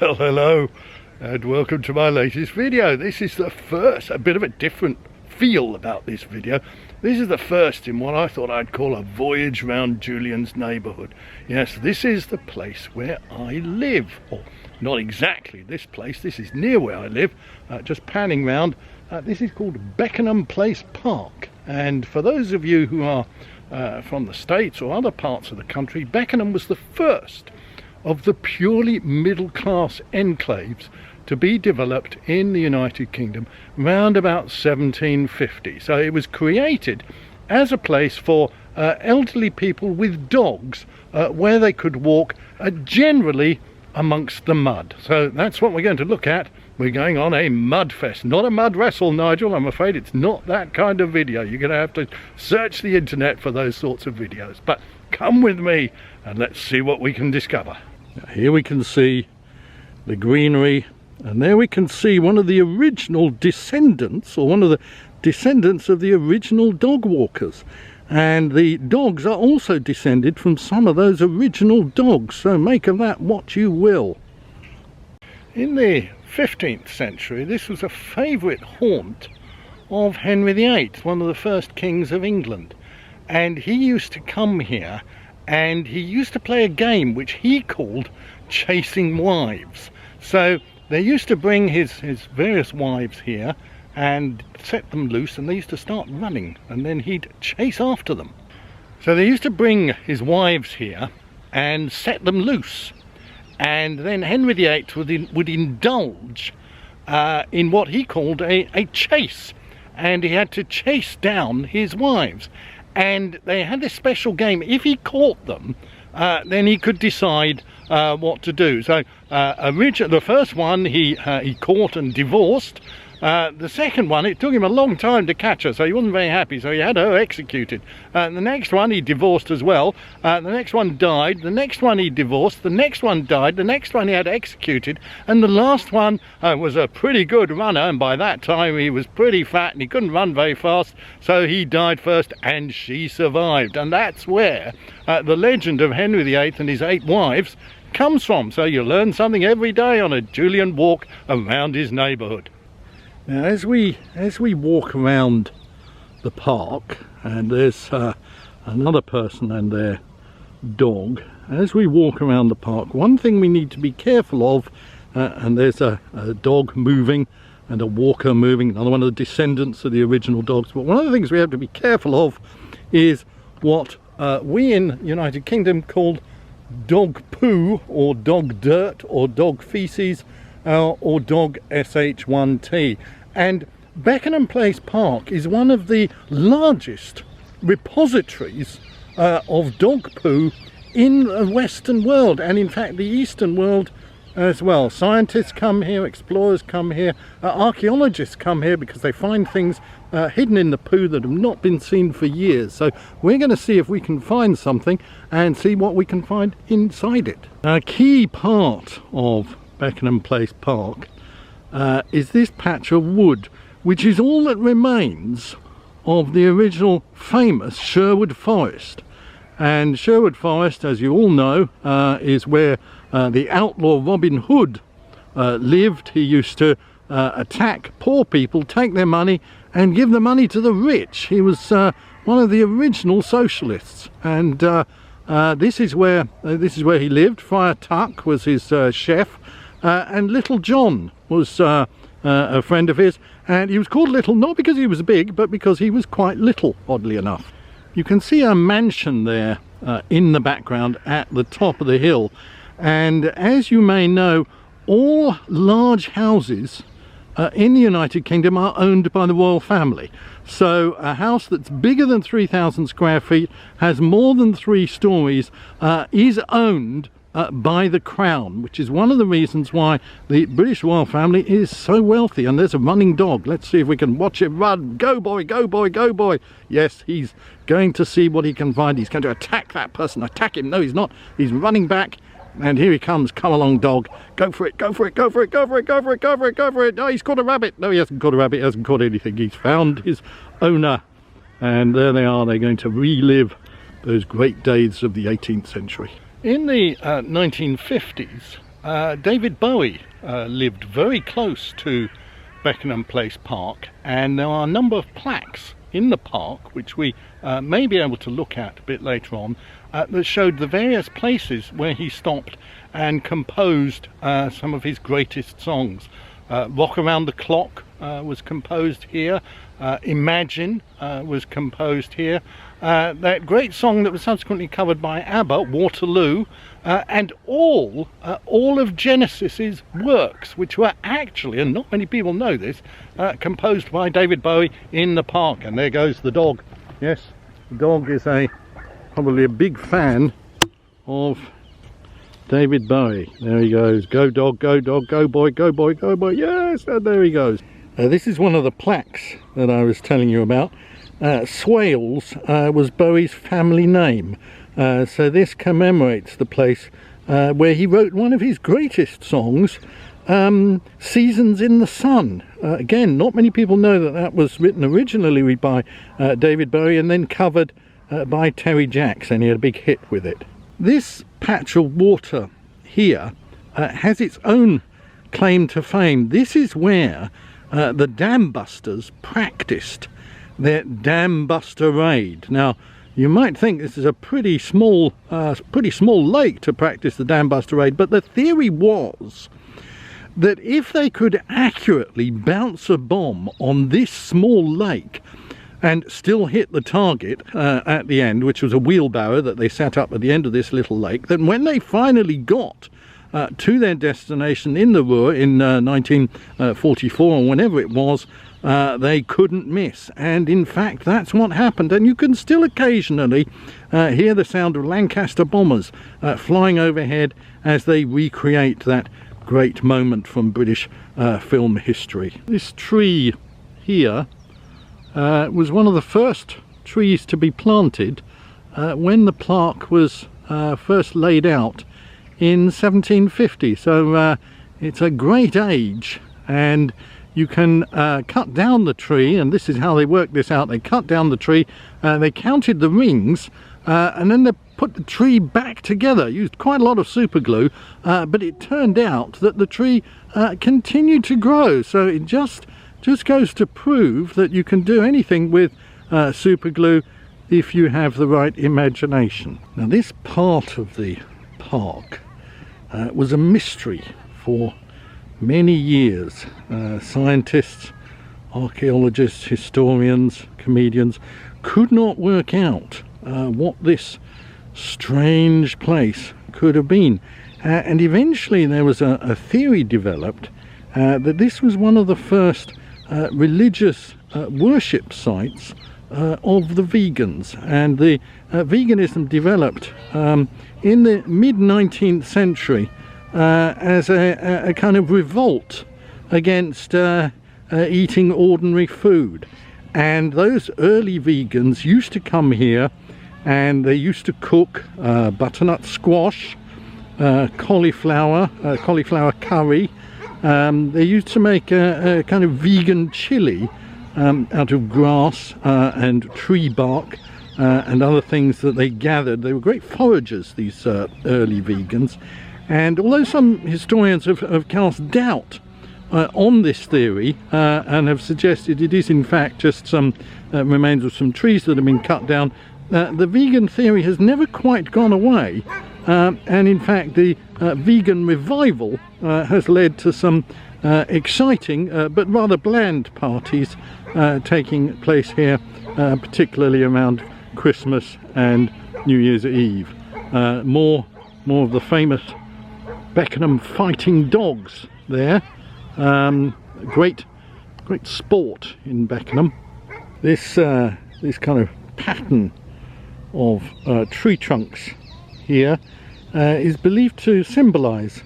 Well, hello and welcome to my latest video. This is the first, a bit of a different feel about this video. This is the first in what I thought I'd call a voyage round Julian's neighbourhood. Yes, this is the place where I live. Or not exactly this place, this is near where I live, just panning round. This is called Beckenham Place Park. And for those of you who are from the States or other parts of the country, Beckenham was the first of the purely middle-class enclaves to be developed in the United Kingdom round about 1750. So it was created as a place for elderly people with dogs where they could walk generally amongst the mud. So that's what we're going to look at. We're going on a mud fest, not a mud wrestle, Nigel. I'm afraid it's not that kind of video. You're going to have to search the internet for those sorts of videos. But come with me and let's see what we can discover. Now, here we can see the greenery, and there we can see one of the original descendants, or one of the descendants of the original dog walkers. And the dogs are also descended from some of those original dogs, so make of that what you will. In the 15th century, this was a favourite haunt of Henry VIII, one of the first kings of England. And he used to come here and he used to play a game which he called chasing wives. So they used to bring his various wives here and set them loose, and they used to start running, and then he'd chase after them. So they used to bring his wives here and set them loose, and then Henry VIII would indulge in what he called a chase, and he had to chase down his wives. And they had this special game. If he caught them, then he could decide what to do. So the first one he caught and divorced. The second one, it took him a long time to catch her, so he wasn't very happy, so he had her executed. The next one he divorced as well. The next one died. The next one he divorced. The next one died. The next one he had executed. And the last one was a pretty good runner, and by that time he was pretty fat and he couldn't run very fast, so he died first and she survived. And that's where the legend of Henry VIII and his 8 wives comes from. So you learn something every day on a Julian walk around his neighbourhood. Now, as we walk around the park, and there's another person and their dog, as we walk around the park, one thing we need to be careful of, and there's a dog moving and a walker moving, another one of the descendants of the original dogs, but one of the things we have to be careful of is what we in the United Kingdom called dog poo, or dog dirt, or dog feces, or dog SH1T. And Beckenham Place Park is one of the largest repositories of dog poo in the Western world, and in fact the Eastern world as well. Scientists come here, explorers come here, archaeologists come here because they find things hidden in the poo that have not been seen for years. So we're going to see if we can find something and see what we can find inside it. A key part of Beckenham Place Park is this patch of wood, which is all that remains of the original famous Sherwood Forest. And Sherwood Forest, as you all know, is where the outlaw Robin Hood lived. He used to attack poor people, take their money and give the money to the rich. He was one of the original socialists, and this is where he lived. Friar Tuck was his chef, and Little John was a friend of his, and he was called Little not because he was big, but because he was quite little, oddly enough. You can see a mansion there in the background at the top of the hill, and as you may know, all large houses in the United Kingdom are owned by the royal family. So a house that's bigger than 3,000 square feet, has more than 3 stories, is owned by the Crown, which is one of the reasons why the British royal family is so wealthy. And there's a running dog. Let's see if we can watch it run. Go boy, go boy, go boy. Yes, he's going to see what he can find. He's going to attack that person. Attack him. No, he's not. He's running back. And here he comes. Come along, dog. Go for it, go for it, go for it, go for it, go for it, go for it, go for it. No, he's caught a rabbit. No, he hasn't caught a rabbit. He hasn't caught anything. He's found his owner. And there they are. They're going to relive those great days of the 18th century. In the 1950s, David Bowie lived very close to Beckenham Place Park, and there are a number of plaques in the park which we may be able to look at a bit later on that showed the various places where he stopped and composed some of his greatest songs. Rock Around the Clock was composed here. Imagine was composed here. That great song that was subsequently covered by ABBA, Waterloo, and all of Genesis's works, which were actually, and not many people know this, composed by David Bowie in the park. And there goes the dog. Yes, the dog is probably a big fan of David Bowie. There he goes. Go dog, go boy, go boy, go boy. Yes, and there he goes. This is one of the plaques that I was telling you about. Swales was Bowie's family name. So this commemorates the place where he wrote one of his greatest songs, Seasons in the Sun. Again, not many people know that that was written originally by David Bowie and then covered by Terry Jacks, and he had a big hit with it. This patch of water here has its own claim to fame. This is where the dam busters practiced their dam buster raid. Now, you might think this is a pretty small lake to practice the dam buster raid, but the theory was that if they could accurately bounce a bomb on this small lake and still hit the target at the end, which was a wheelbarrow that they set up at the end of this little lake, then when they finally got to their destination in the Ruhr in 1944 or whenever it was, they couldn't miss. And in fact, that's what happened. And you can still occasionally hear the sound of Lancaster bombers flying overhead as they recreate that great moment from British film history. This tree here was one of the first trees to be planted when the park was first laid out in 1750. So it's a great age, and you can cut down the tree, and this is how they worked this out. They cut down the tree, they counted the rings, and then they put the tree back together, used quite a lot of super glue, but it turned out that the tree continued to grow. So it just goes to prove that you can do anything with super glue if you have the right imagination. Now, this part of the park was a mystery for many years. Scientists, archaeologists, historians, comedians could not work out what this strange place could have been, and eventually there was a theory developed that this was one of the first religious worship sites of the vegans. And the veganism developed in the mid-19th century as a kind of revolt against eating ordinary food. And those early vegans used to come here, and they used to cook butternut squash, cauliflower curry. They used to make a kind of vegan chili out of grass and tree bark and other things that they gathered. They were great foragers, these early vegans. And although some historians have cast doubt on this theory and have suggested it is in fact just some remains of some trees that have been cut down, the vegan theory has never quite gone away. And in fact, the vegan revival has led to some exciting but rather bland parties taking place here, particularly around Christmas and New Year's Eve. More of the famous Beckenham fighting dogs there. Great sport in Beckenham. This kind of pattern of tree trunks here is believed to symbolize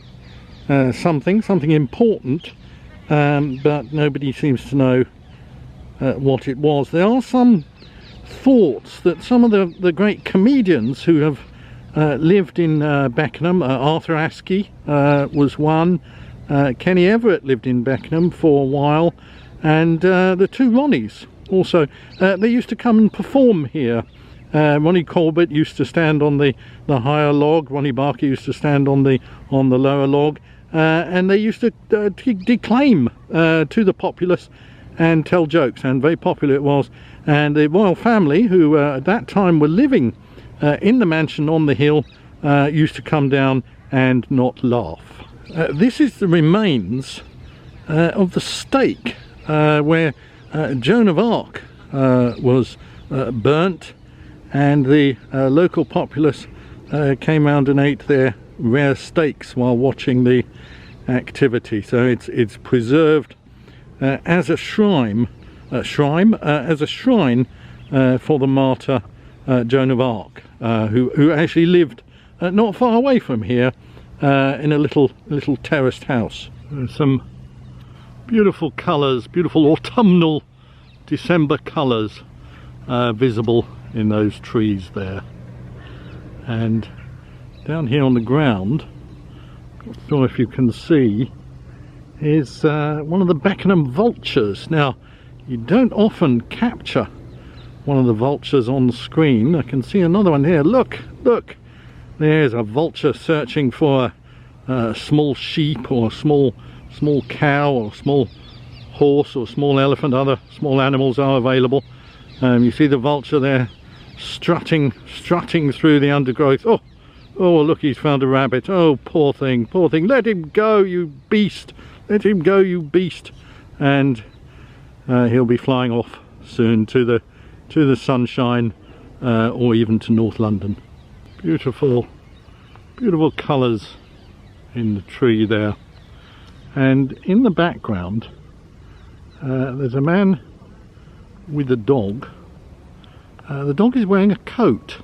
something important, but nobody seems to know what it was. There are some thoughts that some of the great comedians who have lived in Beckenham, Arthur Askey was one, Kenny Everett lived in Beckenham for a while, and the two Ronnies also. They used to come and perform here Ronnie Corbett used to stand on the higher log. Ronnie Barker used to stand on the lower log, and they used to declaim to the populace and tell jokes, and very popular it was. And the royal family, who at that time were living in the mansion on the hill, used to come down and not laugh. This is the remains of the stake where Joan of Arc was burnt, and the local populace came round and ate their rare steaks while watching the activity. So it's preserved as a shrine, as a shrine for the martyr Joan of Arc, who actually lived not far away from here in a little terraced house. There's some beautiful colours, beautiful autumnal December colours visible in those trees there. And down here on the ground, not sure if you can see, is one of the Beckenham vultures. Now, you don't often capture one of the vultures on the screen. I can see another one here. Look, there's a vulture searching for a small sheep or a small cow or small horse or small elephant. Other small animals are available. You see the vulture there strutting through the undergrowth. Oh, look, he's found a rabbit. Oh, poor thing, let him go, you beast, let him go, you beast. And he'll be flying off soon to the sunshine, or even to North London. Beautiful colours in the tree there. And in the background there's a man with a dog. The dog is wearing a coat.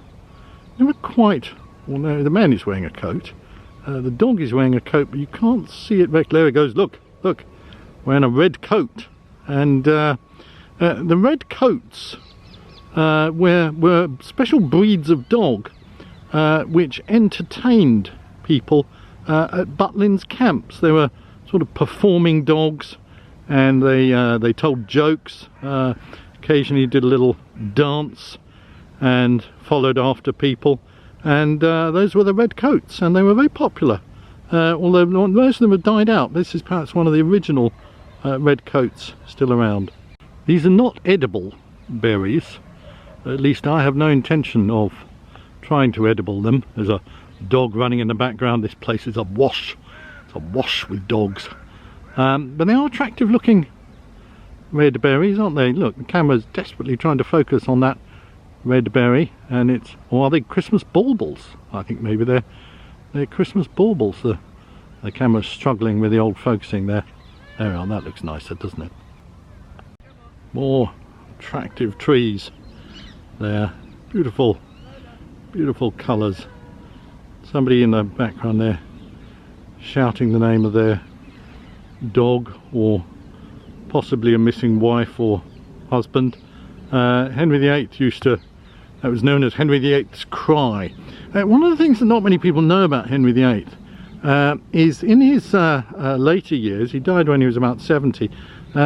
Never quite, well, no, the man is wearing a coat. The dog is wearing a coat, but you can't see it back there. It goes, look, wearing a red coat. And the red coats were special breeds of dog which entertained people at Butlins camps. They were sort of performing dogs, and they told jokes, occasionally did a little dance and followed after people, and those were the red coats, and they were very popular, although most of them have died out. This is perhaps one of the original red coats still around. These are not edible berries, at least I have no intention of trying to edible them. There's a dog running in the background. This place is awash. It's awash with dogs. But they are attractive looking red berries, aren't they? Look, the camera's desperately trying to focus on that red berry, and it's, or are they Christmas baubles? I think maybe they're Christmas baubles. The camera's struggling with the old focusing there. There we are, that looks nicer, doesn't it? More attractive trees there. Beautiful colours. Somebody in the background there shouting the name of their dog, or possibly a missing wife or husband. Henry VIII used to, that was known as Henry VIII's cry. One of the things that not many people know about Henry VIII is in his later years, he died when he was about 70,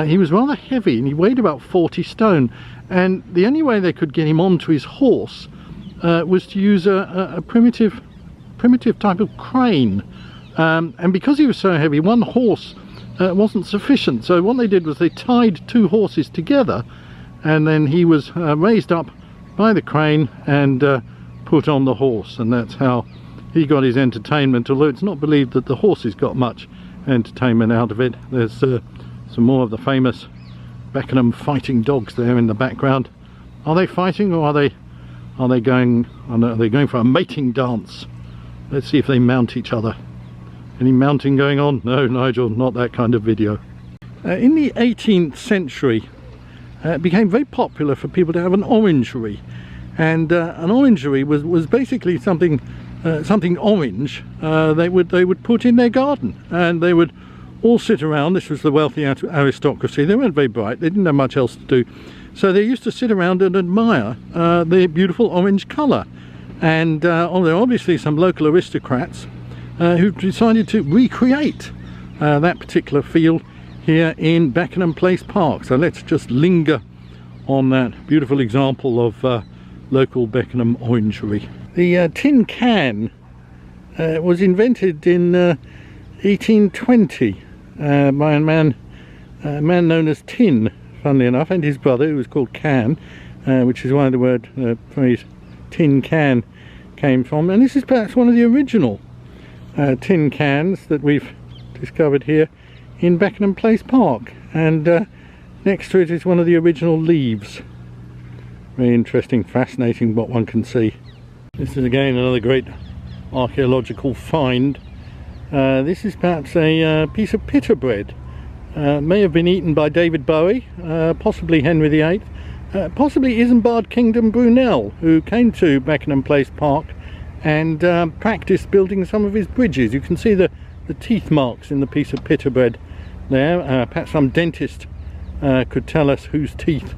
he was rather heavy and he weighed about 40 stone, and the only way they could get him onto his horse was to use a primitive type of crane, and because he was so heavy, one horse wasn't sufficient. So what they did was they tied two horses together, and then he was raised up by the crane and put on the horse, and that's how he got his entertainment, although it's not believed that the horses got much entertainment out of it. There's some more of the famous Beckenham fighting dogs there in the background. Are they fighting, or are they going for a mating dance? Let's see if they mount each other. Any mounting going on? No, Nigel, not that kind of video. In the 18th century, it became very popular for people to have an orangery, and an orangery was basically something orange they would put in their garden, and they would all sit around. This was the wealthy aristocracy. They weren't very bright, they didn't have much else to do, so they used to sit around and admire the beautiful orange colour. And there are obviously some local aristocrats who decided to recreate that particular field here in Beckenham Place Park. So let's just linger on that beautiful example of local Beckenham orangery. The tin can was invented in 1820 by a man known as Tin, funnily enough, and his brother, who was called Can, which is why the phrase tin can came from. And this is perhaps one of the original tin cans that we've discovered here in Beckenham Place Park, and next to it is one of the original leaves. Very interesting, fascinating what one can see. This is again another great archaeological find. This is perhaps a piece of pita bread. May have been eaten by David Bowie, possibly Henry VIII, possibly Isambard Kingdom Brunel, who came to Beckenham Place Park and practiced building some of his bridges. You can see the teeth marks in the piece of pita bread there. Perhaps some dentist could tell us whose teeth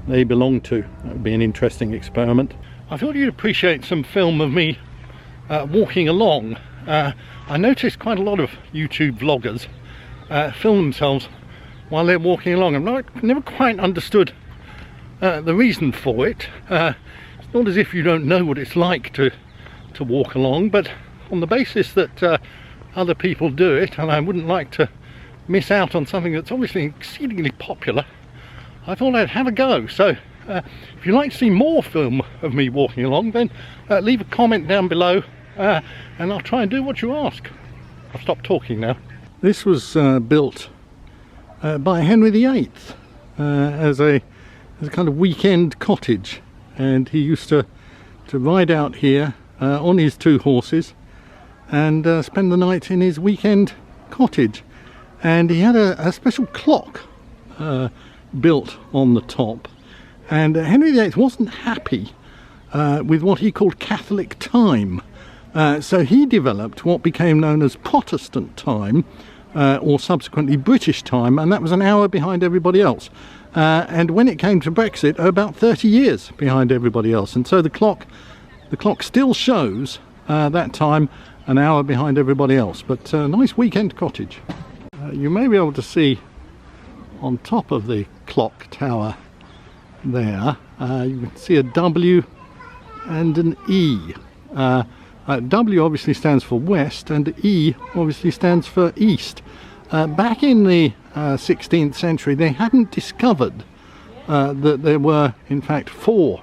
they belong to. That would be an interesting experiment. I thought you'd appreciate some film of me walking along. I noticed quite a lot of YouTube vloggers film themselves while they're walking along. I've never quite understood the reason for it. It's not as if you don't know what it's like to walk along, but on the basis that other people do it, and I wouldn't like to miss out on something that's obviously exceedingly popular, I thought I'd have a go. So if you'd like to see more film of me walking along, then leave a comment down below and I'll try and do what you ask. I'll stop talking now. This was built by Henry VIII as a kind of weekend cottage, and he used to ride out here on his 2 horses and spend the night in his weekend cottage. And he had a special clock built on the top, and Henry VIII wasn't happy with what he called Catholic time, so he developed what became known as Protestant time, or subsequently British time, and that was an hour behind everybody else. And when it came to Brexit, about 30 years behind everybody else, and so the clock still shows that time an hour behind everybody else. But nice weekend cottage. You may be able to see on top of the clock tower there, you can see a W and an E. W obviously stands for west, and E obviously stands for east. Back in the 16th century, they hadn't discovered that there were in fact 4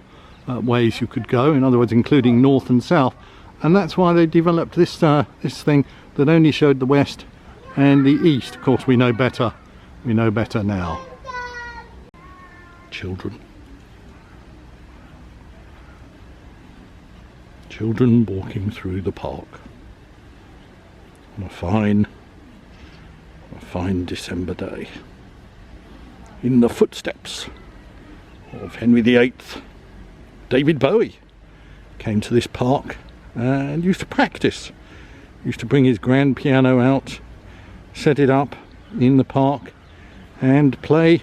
ways you could go, in other words including north and south, and that's why they developed this thing that only showed the west and the east. Of course we know better now. Children walking through the park on a fine December day, in the footsteps of Henry VIII. David Bowie came to this park and used to practice, used to bring his grand piano out, set it up in the park and play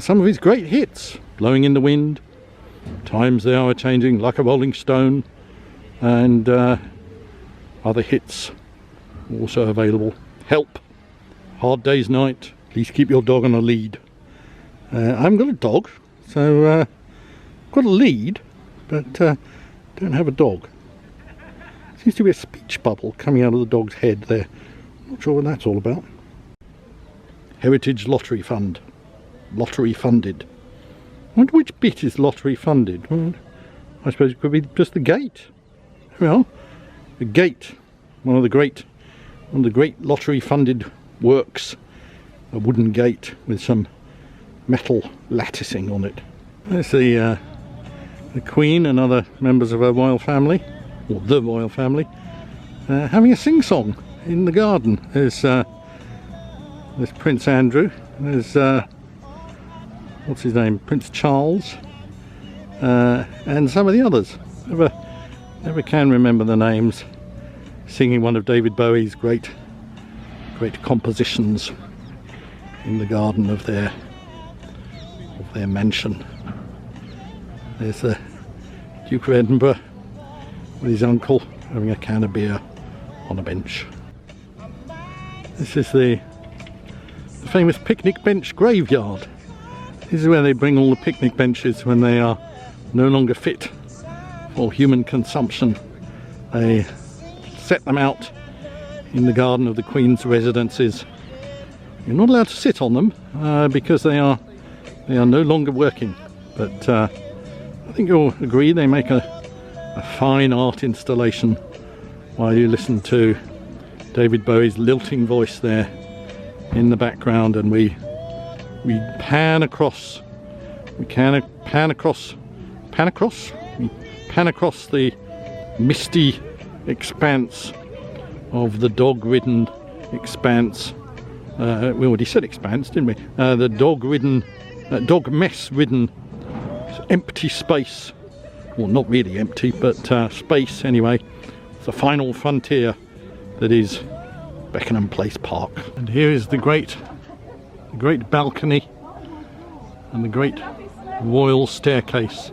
some of his great hits. Blowing in the Wind, Times They Are Changing, Like a Rolling Stone, and other hits also available. Help, Hard Day's Night, Please Keep Your Dog on a Lead. I haven't got a dog, so I've got a lead, but don't have a dog. Seems to be a speech bubble coming out of the dog's head there. Not sure what that's all about. Heritage Lottery Fund. Lottery funded. I wonder which bit is lottery funded. Well, I suppose it could be just the gate. Well, the gate, one of the great lottery funded works. A wooden gate with some metal latticing on it. There's the Queen and other members of her royal family, or the royal family, having a sing-song in the garden. There's Prince Andrew, there's what's his name, Prince Charles, and some of the others. Never can remember the names, singing one of David Bowie's great compositions in the garden of their mansion. There's the Duke of Edinburgh with his uncle having a can of beer on a bench. This is the famous picnic bench graveyard. This is where they bring all the picnic benches when they are no longer fit or human consumption. They set them out in the garden of the Queen's residences. You're not allowed to sit on them because they are no longer working, but I think you'll agree they make a fine art installation while you listen to David Bowie's lilting voice there in the background, and we pan across the misty expanse of the dog-ridden expanse. We already said expanse, didn't we? The dog mess-ridden empty space. Well, not really empty, but space anyway. It's the final frontier that is Beckenham Place Park. And here is the great balcony and the great royal staircase.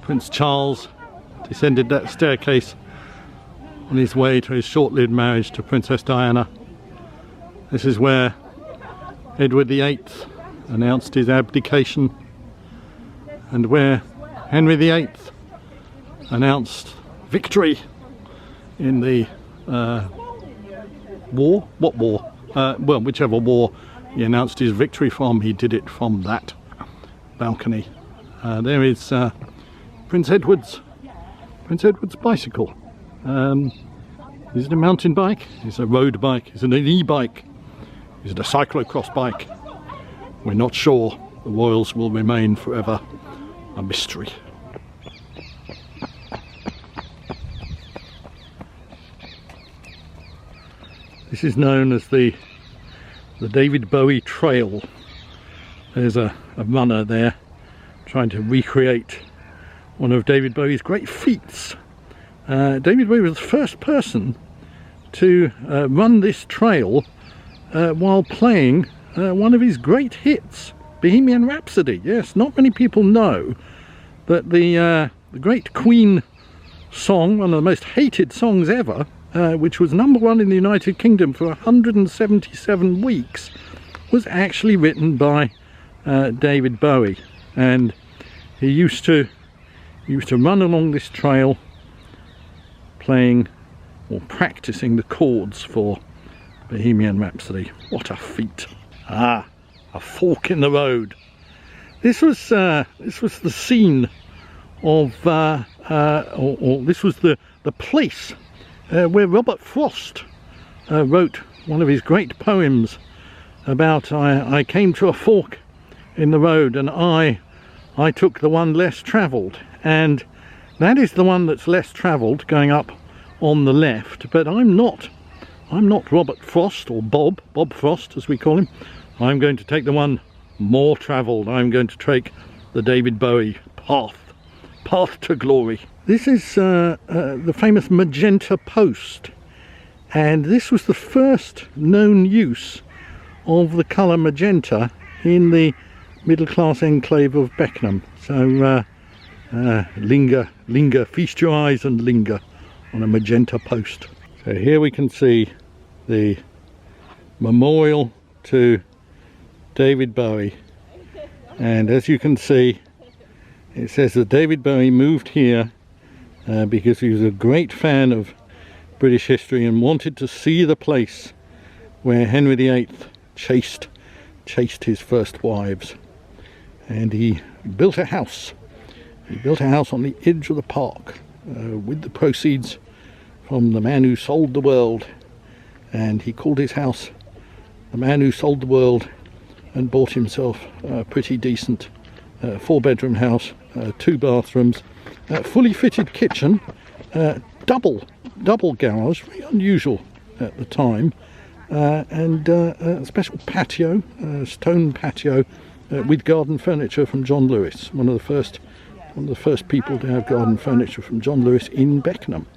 Prince Charles descended that staircase on his way to his short-lived marriage to Princess Diana. This is where Edward VIII announced his abdication, and where Henry VIII announced victory in the war? What war? Well, whichever war he announced his victory from, he did it from that balcony. There is Prince Edward's bicycle. Is it a mountain bike? Is it a road bike? Is it an e-bike? Is it a cyclocross bike? We're not sure. The royals will remain forever a mystery. This is known as the David Bowie Trail. There's a runner there trying to recreate one of David Bowie's great feats. David Bowie was the first person to run this trail while playing one of his great hits, Bohemian Rhapsody. Yes, not many people know that the great Queen song, one of the most hated songs ever, which was #1 in the United Kingdom for 177 weeks, was actually written by David Bowie. And he used to run along this trail playing or practicing the chords for Bohemian Rhapsody. What a feat. A fork in the road. This was the scene of this was the place where Robert Frost wrote one of his great poems about I came to a fork in the road and I took the one less travelled, and that is the one that's less travelled going up on the left. But I'm not Robert Frost, or Bob Frost as we call him. I'm going to take the one more travelled. I'm going to take the David Bowie path to glory. This is the famous magenta post, and this was the first known use of the colour magenta in the middle class enclave of Beckenham. So linger, feast your eyes and linger on a magenta post. So here we can see the memorial to David Bowie, and as you can see, it says that David Bowie moved here because he was a great fan of British history and wanted to see the place where Henry VIII chased his first wives, and he built a house. He built a house on the edge of the park with the proceeds from The Man Who Sold the World, and he called his house The Man Who Sold the World, and bought himself a pretty decent 4-bedroom house, 2 bathrooms, fully fitted kitchen, double garage, very unusual at the time, and a special patio, stone patio with garden furniture from John Lewis, one of the first people to have garden furniture from John Lewis in Beckenham.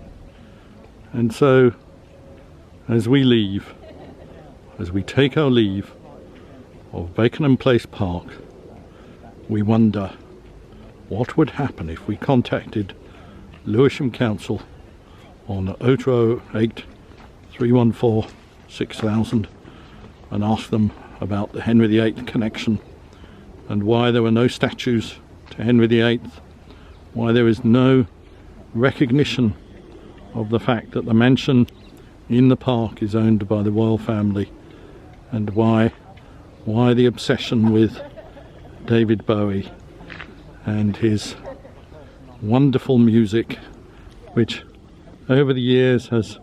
And so, as we take our leave of Beckenham Place Park, we wonder what would happen if we contacted Lewisham Council on 0208 314 6000 and asked them about the Henry VIII connection and why there were no statues to Henry VIII, why there is no recognition of the fact that the mansion in the park is owned by the royal family, and why the obsession with David Bowie and his wonderful music, which over the years has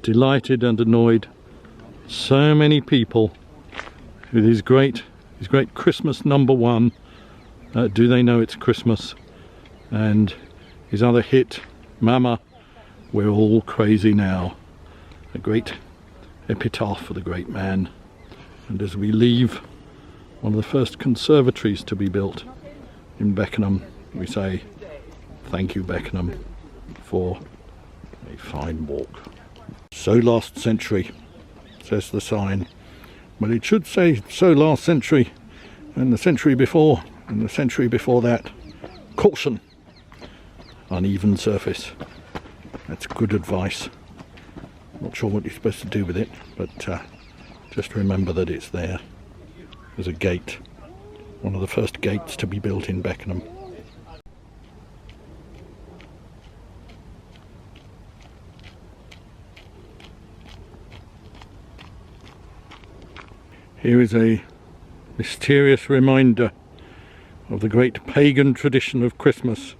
delighted and annoyed so many people, with his great Christmas #1, Do They Know It's Christmas, and his other hit, Mama, We're All Crazy Now. A great epitaph for the great man. And as we leave one of the first conservatories to be built in Beckenham, we say thank you, Beckenham, for a fine walk. So last century, says the sign. Well, it should say so last century, and the century before, and the century before that. Caution, uneven surface. That's good advice. Not sure what you're supposed to do with it, but just remember that it's there. There's a gate, one of the first gates to be built in Beckenham. Here is a mysterious reminder of the great pagan tradition of Christmas.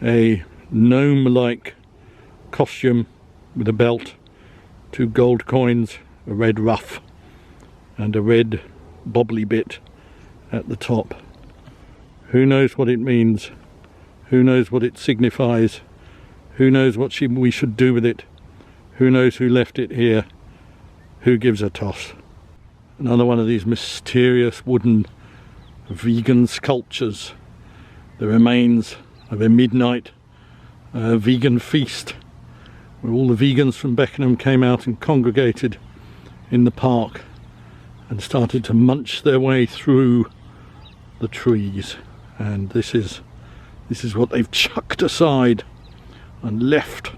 A gnome-like costume with a belt, 2 gold coins, a red ruff and a red bobbly bit at the top. Who knows what it means? Who knows what it signifies? Who knows what we should do with it? Who knows who left it here? Who gives a toss? Another one of these mysterious wooden vegan sculptures, the remains of a midnight vegan feast, where all the vegans from Beckenham came out and congregated in the park and started to munch their way through the trees. And this is what they've chucked aside and left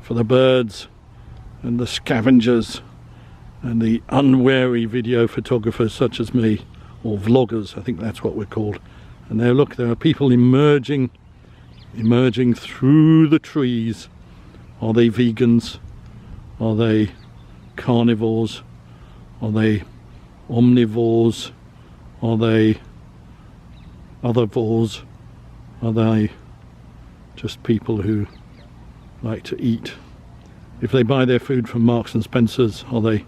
for the birds and the scavengers and the unwary video photographers such as me, or vloggers, I think that's what we're called. And there, look, there are people emerging through the trees. Are they vegans? Are they carnivores? Are they omnivores? Are they othervores? Are they just people who like to eat? If they buy their food from Marks and Spencer's, are they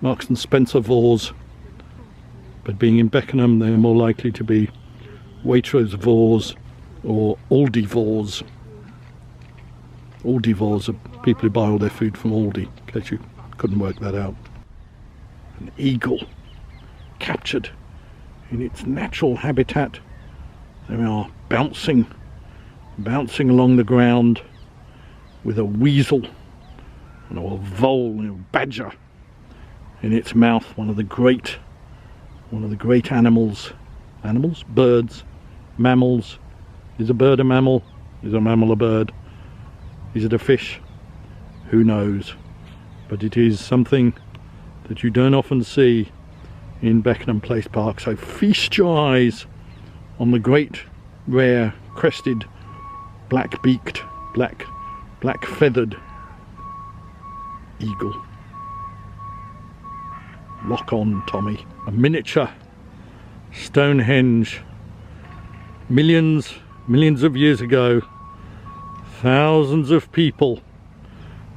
Marks and Spencer-vores? But being in Beckenham, they're more likely to be Waitrose-vores or Aldi-vores. Aldi-vores are people who buy all their food from Aldi, in case you couldn't work that out. An eagle, captured in its natural habitat. They are bouncing along the ground with a weasel and a vole, a badger in its mouth. One of the great animals, birds, mammals. Is a bird a mammal? Is a mammal a bird? Is it a fish? Who knows? But it is something that you don't often see in Beckenham Place Park. So feast your eyes on the great, rare, crested, black-beaked, black-feathered eagle. Lock on, Tommy. A miniature Stonehenge. Millions of years ago, thousands of people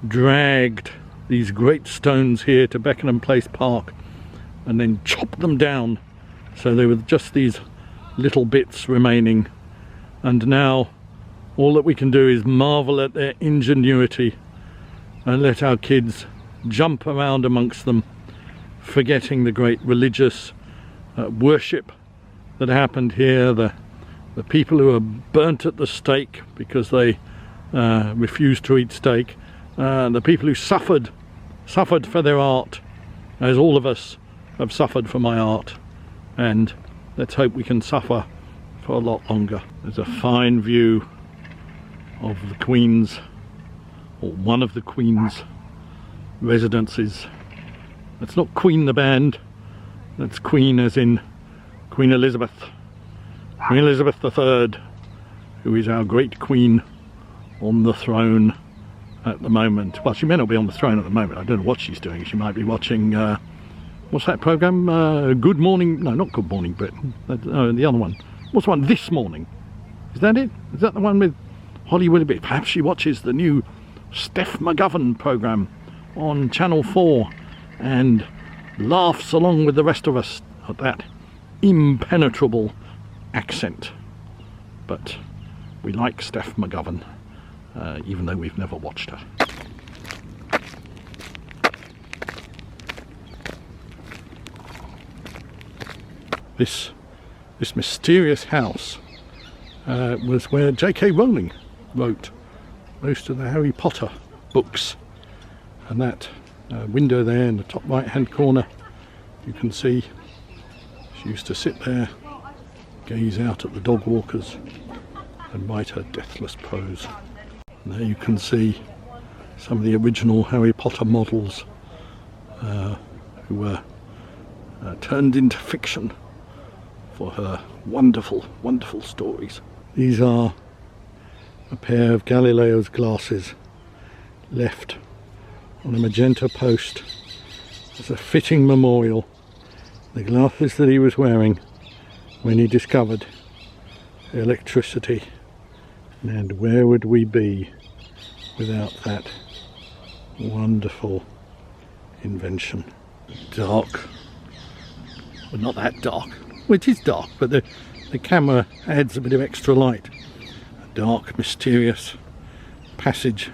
dragged these great stones here to Beckenham Place Park and then chopped them down, so there were just these little bits remaining. And now all that we can do is marvel at their ingenuity and let our kids jump around amongst them, forgetting the great religious worship that happened here, the people who were burnt at the stake because they refused to eat steak, the people who suffered for their art, as all of us have suffered for my art, and let's hope we can suffer for a lot longer. There's a fine view of the Queen's, or one of the Queen's residences. That's not Queen the band, that's Queen as in Queen Elizabeth. Queen Elizabeth III, who is our great queen on the throne at the moment. Well, she may not be on the throne at the moment. I don't know what she's doing. She might be watching, what's that programme? Good Morning, no, not Good Morning Britain. The other one. What's the one? This Morning. Is that it? Is that the one with Holly Willoughby? Perhaps she watches the new Steph McGovern programme on Channel 4 and laughs along with the rest of us at that impenetrable accent. But we like Steph McGovern, even though we've never watched her. This mysterious house was where J.K. Rowling wrote most of the Harry Potter books, and that window there in the top right hand corner, you can see she used to sit there, gaze out at the dog walkers and write her deathless prose. And there you can see some of the original Harry Potter models who were turned into fiction for her wonderful, wonderful stories. These are a pair of Galileo's glasses left on a magenta post as a fitting memorial. The glasses that he was wearing when he discovered electricity. And where would we be without that wonderful invention? Dark. Well, not that dark. Well, it is dark, but the camera adds a bit of extra light. A dark, mysterious passage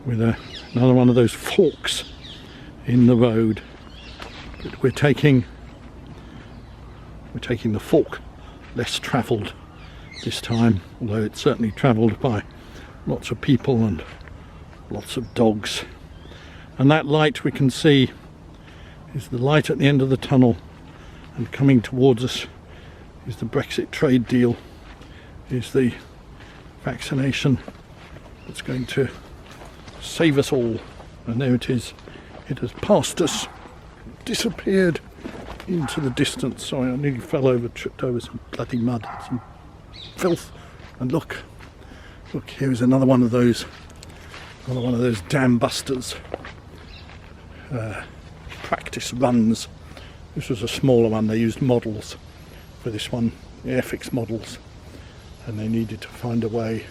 with another one of those forks in the road. But we're taking the fork less travelled this time, although it's certainly travelled by lots of people and lots of dogs. And that light we can see is the light at the end of the tunnel, and coming towards us is the Brexit trade deal, is the vaccination that's going to save us all. And there it is. It has passed us, disappeared into the distance. Sorry, I nearly fell over, tripped over some bloody mud, some filth. And look, here is another one of those dam busters practice runs. This was a smaller one. They used models for this one, the Airfix models, and they needed to find a way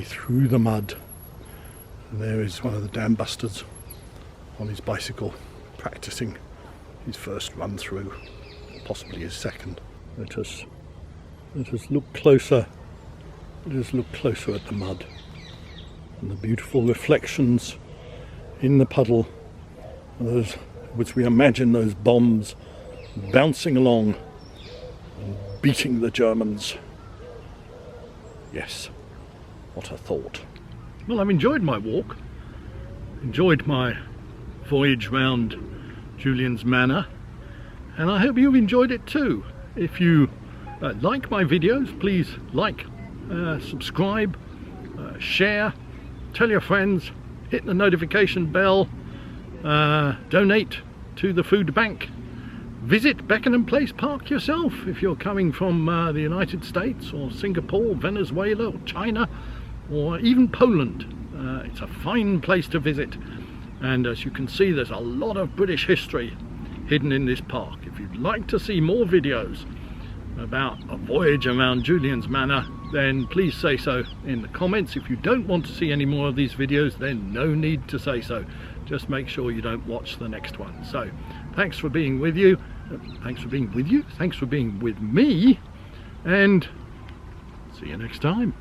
through the mud. And there is one of the dam busters on his bicycle practicing his first run through, possibly his second. Let us look closer. Let us look closer at the mud and the beautiful reflections in the puddle, those which we imagine those bombs bouncing along and beating the Germans. Yes, what a thought. Well, I've enjoyed my walk, enjoyed my voyage round Julian's Manor, and I hope you've enjoyed it too. If you like my videos, please like, subscribe, share, tell your friends, hit the notification bell, donate to the food bank, visit Beckenham Place Park yourself if you're coming from the United States or Singapore, Venezuela or China or even Poland. It's a fine place to visit, and as you can see, there's a lot of British history hidden in this park. If you'd like to see more videos about a voyage around Julian's Manor, then please say so in the comments. If you don't want to see any more of these videos, then no need to say so. Just make sure you don't watch the next one. So thanks for being with you. Thanks for being with me, and see you next time.